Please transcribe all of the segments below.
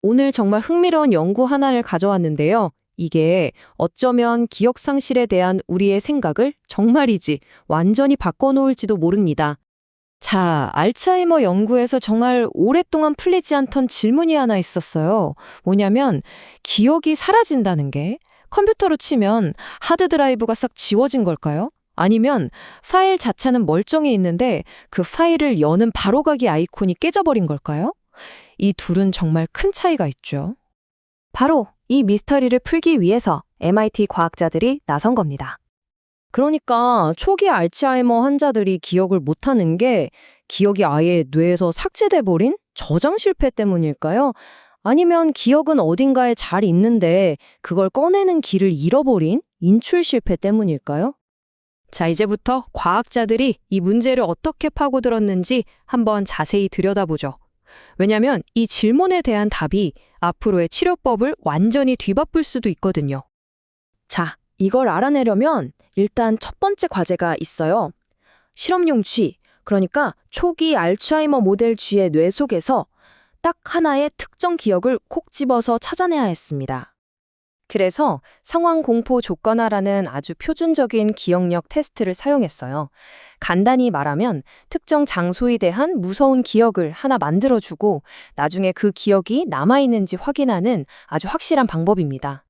오늘 정말 흥미로운 연구 하나를 가져왔는데요. 이게 어쩌면 기억 상실에 대한 우리의 생각을 정말이지 완전히 바꿔놓을지도 모릅니다. 자, 알츠하이머 연구에서 정말 오랫동안 풀리지 않던 질문이 하나 있었어요. 뭐냐면, 기억이 사라진다는 게 컴퓨터로 치면 하드드라이브가 싹 지워진 걸까요? 아니면 파일 자체는 멀쩡히 있는데 그 파일을 여는 바로가기 아이콘이 깨져버린 걸까요? 이 둘은 정말 큰 차이가 있죠. 바로 이 미스터리를 풀기 위해서 MIT 과학자들이 나선 겁니다. 그러니까 초기 알츠하이머 환자들이 기억을 못하는 게 기억이 아예 뇌에서 삭제돼 버린 저장 실패 때문일까요? 아니면 기억은 어딘가에 잘 있는데 그걸 꺼내는 길을 잃어버린 인출 실패 때문일까요? 자, 이제부터 과학자들이 이 문제를 어떻게 파고들었는지 한번 자세히 들여다보죠. 왜냐면 이 질문에 대한 답이 앞으로의 치료법을 완전히 뒤바꿀 수도 있거든요. 자, 이걸 알아내려면 일단 첫 번째 과제가 있어요. 실험용 쥐, 그러니까 초기 알츠하이머 모델 쥐의 뇌 속에서 딱 하나의 특정 기억을 콕 집어서 찾아내야 했습니다. 그래서 상황 공포 조건화라는 아주 표준적인 기억력 테스트를 사용했어요. 간단히 말하면 특정 장소에 대한 무서운 기억을 하나 만들어주고 나중에 그 기억이 남아있는지 확인하는 아주 확실한 방법입니다.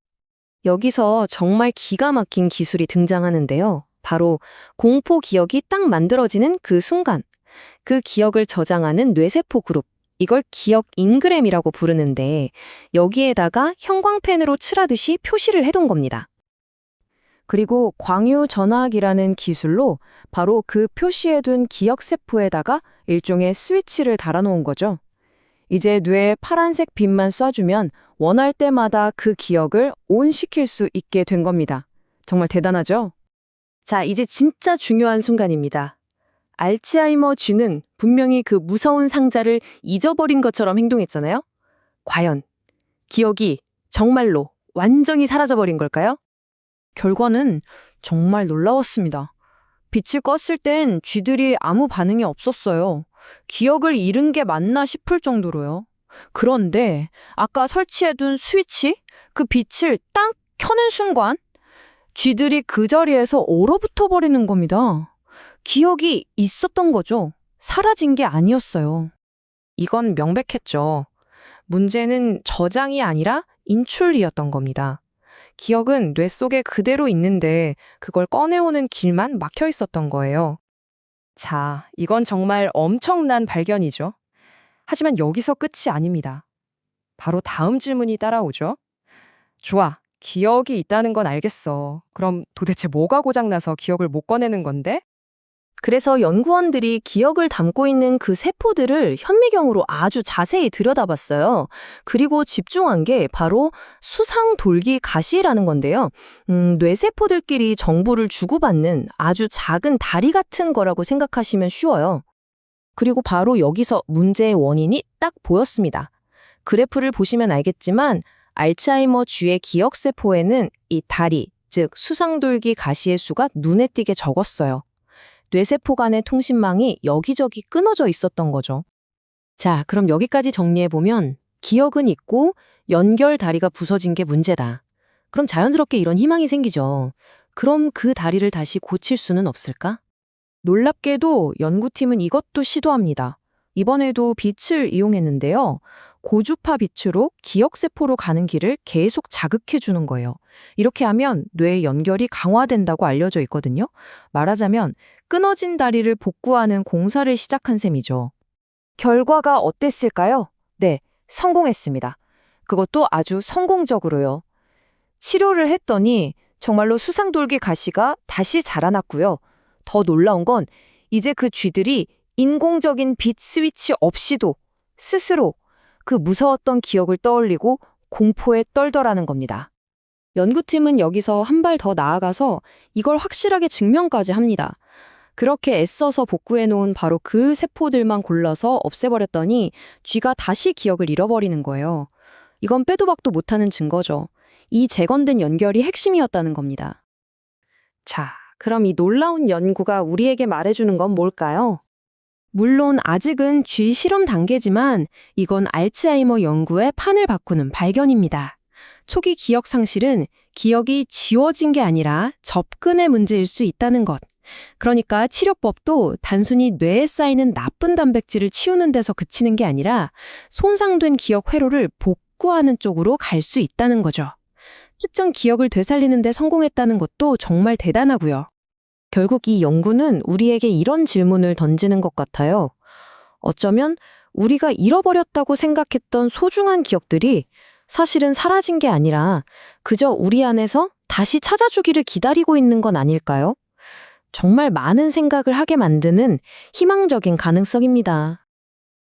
여기서 정말 기가 막힌 기술이 등장하는데요. 바로 공포 기억이 딱 만들어지는 그 순간, 그 기억을 저장하는 뇌세포 그룹, 이걸 기억 인그램이라고 부르는데 여기에다가 형광펜으로 칠하듯이 표시를 해둔 겁니다. 그리고 광유 전화학이라는 기술로 바로 그 표시해둔 기억세포에다가 일종의 스위치를 달아놓은 거죠. 이제 뇌에 파란색 빛만 쏴주면 원할 때마다 그 기억을 온시킬 수 있게 된 겁니다. 정말 대단하죠? 자, 이제 진짜 중요한 순간입니다. 알츠하이머 쥐는 분명히 그 무서운 상자를 잊어버린 것처럼 행동했잖아요? 과연 기억이 정말로 완전히 사라져버린 걸까요? 결과는 정말 놀라웠습니다. 빛을 껐을 땐 쥐들이 아무 반응이 없었어요. 기억을 잃은 게 맞나 싶을 정도로요. 그런데 아까 설치해둔 스위치? 그 빛을 딱 켜는 순간 쥐들이 그 자리에서 얼어붙어 버리는 겁니다. 기억이 있었던 거죠. 사라진 게 아니었어요. 이건 명백했죠. 문제는 저장이 아니라 인출이었던 겁니다. 기억은 뇌 속에 그대로 있는데 그걸 꺼내오는 길만 막혀 있었던 거예요. 자, 이건 정말 엄청난 발견이죠. 하지만 여기서 끝이 아닙니다. 바로 다음 질문이 따라오죠. 좋아, 기억이 있다는 건 알겠어. 그럼 도대체 뭐가 고장나서 기억을 못 꺼내는 건데? 그래서 연구원들이 기억을 담고 있는 그 세포들을 현미경으로 아주 자세히 들여다봤어요. 그리고 집중한 게 바로 수상돌기 가시라는 건데요. 뇌세포들끼리 정보를 주고받는 아주 작은 다리 같은 거라고 생각하시면 쉬워요. 그리고 바로 여기서 문제의 원인이 딱 보였습니다. 그래프를 보시면 알겠지만 알츠하이머 쥐의 기억세포에는 이 다리, 즉 수상돌기 가시의 수가 눈에 띄게 적었어요. 뇌세포 간의 통신망이 여기저기 끊어져 있었던 거죠. 자, 그럼 여기까지 정리해보면 기억은 있고 연결 다리가 부서진 게 문제다. 그럼 자연스럽게 이런 희망이 생기죠. 그럼 그 다리를 다시 고칠 수는 없을까? 놀랍게도 연구팀은 이것도 시도합니다. 이번에도 빛을 이용했는데요. 고주파 빛으로 기억세포로 가는 길을 계속 자극해주는 거예요. 이렇게 하면 뇌의 연결이 강화된다고 알려져 있거든요. 말하자면 끊어진 다리를 복구하는 공사를 시작한 셈이죠. 결과가 어땠을까요? 네, 성공했습니다. 그것도 아주 성공적으로요. 치료를 했더니 정말로 수상돌기 가시가 다시 자라났고요. 더 놀라운 건 이제 그 쥐들이 인공적인 빛 스위치 없이도 스스로 그 무서웠던 기억을 떠올리고 공포에 떨더라는 겁니다. 연구팀은 여기서 한 발 더 나아가서 이걸 확실하게 증명까지 합니다. 그렇게 애써서 복구해놓은 바로 그 세포들만 골라서 없애버렸더니 쥐가 다시 기억을 잃어버리는 거예요. 이건 빼도 박도 못하는 증거죠. 이 재건된 연결이 핵심이었다는 겁니다. 자, 그럼 이 놀라운 연구가 우리에게 말해주는 건 뭘까요? 물론 아직은 쥐 실험 단계지만 이건 알츠하이머 연구의 판을 바꾸는 발견입니다. 초기 기억 상실은 기억이 지워진 게 아니라 접근의 문제일 수 있다는 것. 그러니까 치료법도 단순히 뇌에 쌓이는 나쁜 단백질을 치우는 데서 그치는 게 아니라 손상된 기억 회로를 복구하는 쪽으로 갈 수 있다는 거죠. 특정 기억을 되살리는 데 성공했다는 것도 정말 대단하고요. 결국 이 연구는 우리에게 이런 질문을 던지는 것 같아요. 어쩌면 우리가 잃어버렸다고 생각했던 소중한 기억들이 사실은 사라진 게 아니라 그저 우리 안에서 다시 찾아주기를 기다리고 있는 건 아닐까요? 정말 많은 생각을 하게 만드는 희망적인 가능성입니다.